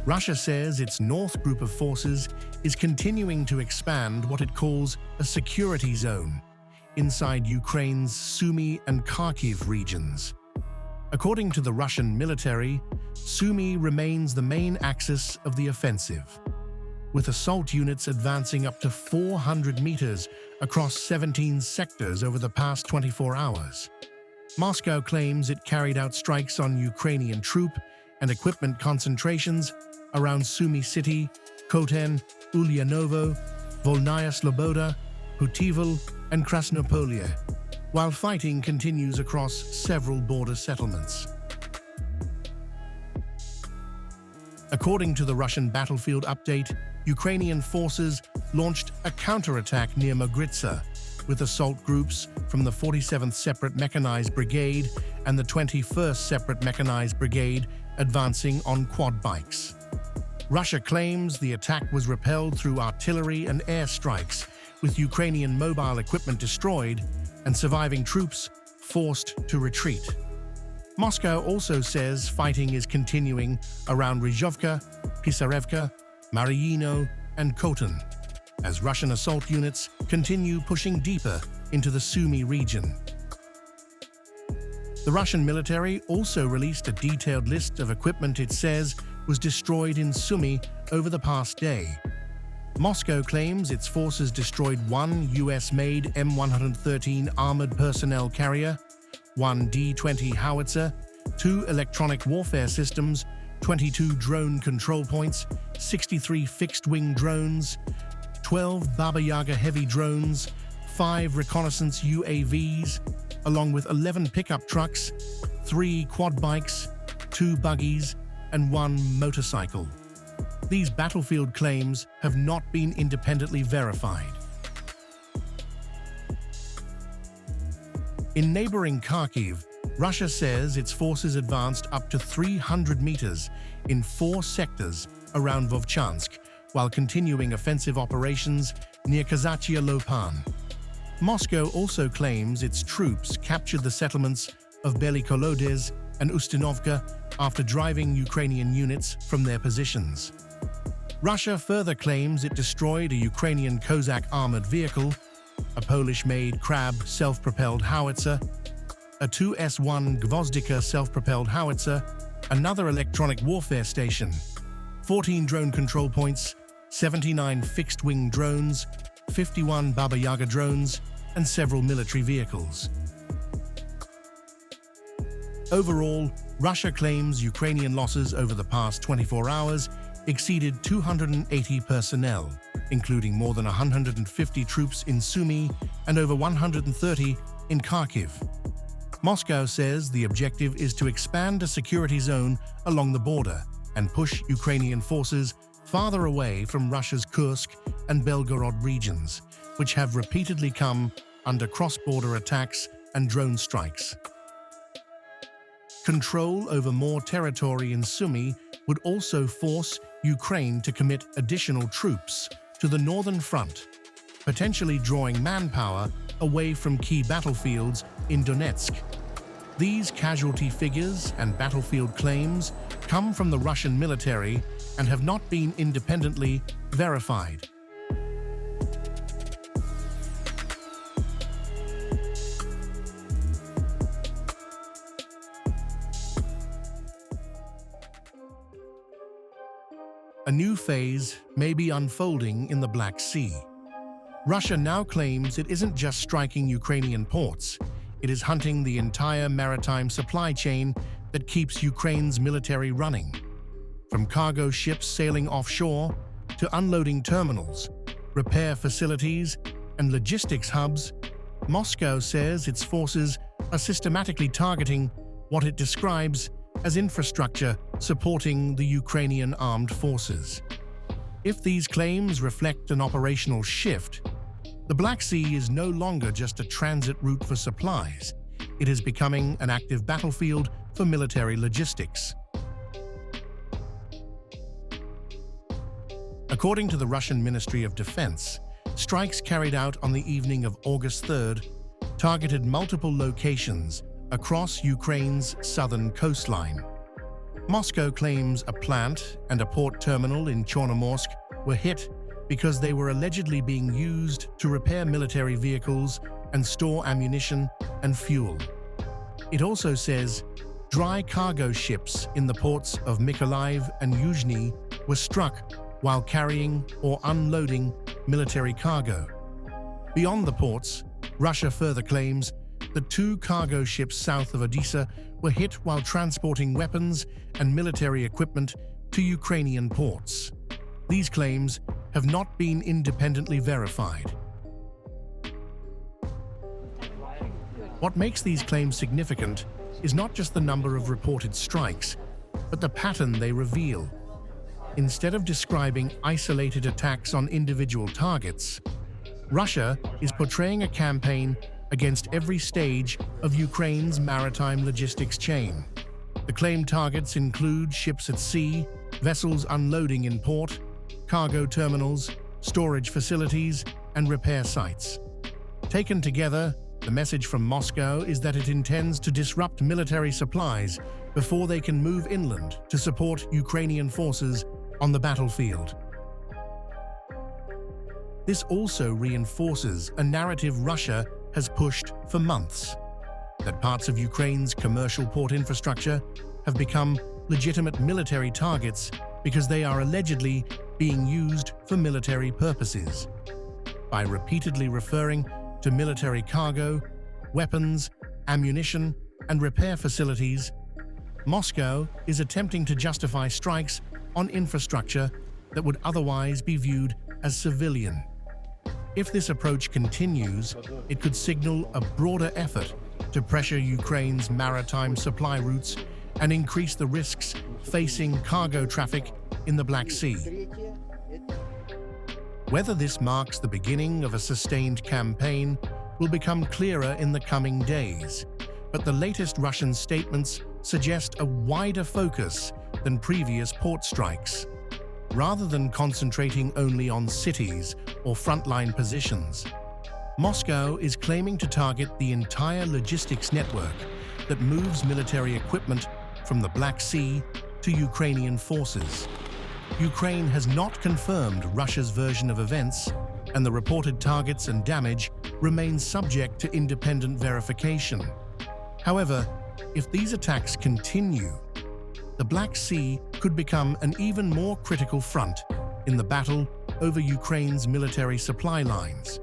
Russia says its North group of forces is continuing to expand what it calls a security zone inside Ukraine's Sumy and Kharkiv regions. According to the Russian military, Sumy remains the main axis of the offensive, with assault units advancing up to 400 meters across 17 sectors over the past 24 hours. Moscow claims it carried out strikes on Ukrainian troop and equipment concentrations around Sumy city, Khoten, Ulyanovo, Volnaya Sloboda, Putivl, and Krasnopolye, while fighting continues across several border settlements. According to the Russian battlefield update, Ukrainian forces launched a counterattack near Mogrytsa, with assault groups from the 47th Separate Mechanized Brigade and the 21st Separate Mechanized Brigade advancing on quad bikes. Russia claims the attack was repelled through artillery and air strikes, with Ukrainian mobile equipment destroyed and surviving troops forced to retreat. Moscow also says fighting is continuing around Ryzhovka, Pisarevka, Mariino, and Khoten, as Russian assault units continue pushing deeper into the Sumy region. The Russian military also released a detailed list of equipment it says was destroyed in Sumy over the past day. Moscow claims its forces destroyed one US-made M113 armoured personnel carrier, one D-20 howitzer, 2 electronic warfare systems, 22 drone control points, 63 fixed-wing drones, 12 Baba Yaga heavy drones, 5 reconnaissance UAVs, along with 11 pickup trucks, 3 quad bikes, 2 buggies, and 1 motorcycle. These battlefield claims have not been independently verified. In neighbouring Kharkiv, Russia says its forces advanced up to 300 meters in 4 sectors around Vovchansk, while continuing offensive operations near Kazachya Lopan. Moscow also claims its troops captured the settlements of Bely Kolodez and Ustinovka after driving Ukrainian units from their positions. Russia further claims it destroyed a Ukrainian Cossack armoured vehicle, a Polish-made Krab self-propelled howitzer, a 2S-1 Gvozdika self-propelled howitzer, another electronic warfare station, 14 drone control points, 79 fixed-wing drones, 51 Baba Yaga drones, and several military vehicles. Overall, Russia claims Ukrainian losses over the past 24 hours exceeded 280 personnel, including more than 150 troops in Sumy and over 130 in Kharkiv. Moscow says the objective is to expand a security zone along the border and push Ukrainian forces farther away from Russia's Kursk and Belgorod regions, which have repeatedly come under cross-border attacks and drone strikes. Control over more territory in Sumy would also force Ukraine to commit additional troops to the northern front, potentially drawing manpower away from key battlefields in Donetsk. These casualty figures and battlefield claims come from the Russian military and have not been independently verified. A new phase may be unfolding in the Black Sea. Russia now claims it isn't just striking Ukrainian ports, it is hunting the entire maritime supply chain that keeps Ukraine's military running. From cargo ships sailing offshore to unloading terminals, repair facilities, and logistics hubs, Moscow says its forces are systematically targeting what it describes as infrastructure supporting the Ukrainian armed forces. If these claims reflect an operational shift, the Black Sea is no longer just a transit route for supplies. It is becoming an active battlefield for military logistics. According to the Russian Ministry of Defense, strikes carried out on the evening of August 3rd targeted multiple locations across Ukraine's southern coastline. Moscow claims a plant and a port terminal in Chornomorsk were hit because they were allegedly being used to repair military vehicles and store ammunition and fuel. It also says dry cargo ships in the ports of Mykolaiv and Yuzhny were struck while carrying or unloading military cargo. Beyond the ports, Russia further claims that 2 cargo ships south of Odessa were hit while transporting weapons and military equipment to Ukrainian ports. These claims have not been independently verified. What makes these claims significant is not just the number of reported strikes, but the pattern they reveal. Instead of describing isolated attacks on individual targets, Russia is portraying a campaign against every stage of Ukraine's maritime logistics chain. The claimed targets include ships at sea, vessels unloading in port, cargo terminals, storage facilities, and repair sites. Taken together, the message from Moscow is that it intends to disrupt military supplies before they can move inland to support Ukrainian forces on the battlefield. This also reinforces a narrative Russia has pushed for months, that parts of Ukraine's commercial port infrastructure have become legitimate military targets because they are allegedly being used for military purposes. By repeatedly referring to military cargo, weapons, ammunition, and repair facilities, Moscow is attempting to justify strikes on infrastructure that would otherwise be viewed as civilian. If this approach continues, it could signal a broader effort to pressure Ukraine's maritime supply routes and increase the risks facing cargo traffic in the Black Sea. Whether this marks the beginning of a sustained campaign will become clearer in the coming days, but the latest Russian statements suggest a wider focus than previous port strikes. Rather than concentrating only on cities or frontline positions, Moscow is claiming to target the entire logistics network that moves military equipment from the Black Sea to Ukrainian forces. Ukraine has not confirmed Russia's version of events, and the reported targets and damage remain subject to independent verification. However, if these attacks continue, the Black Sea could become an even more critical front in the battle over Ukraine's military supply lines.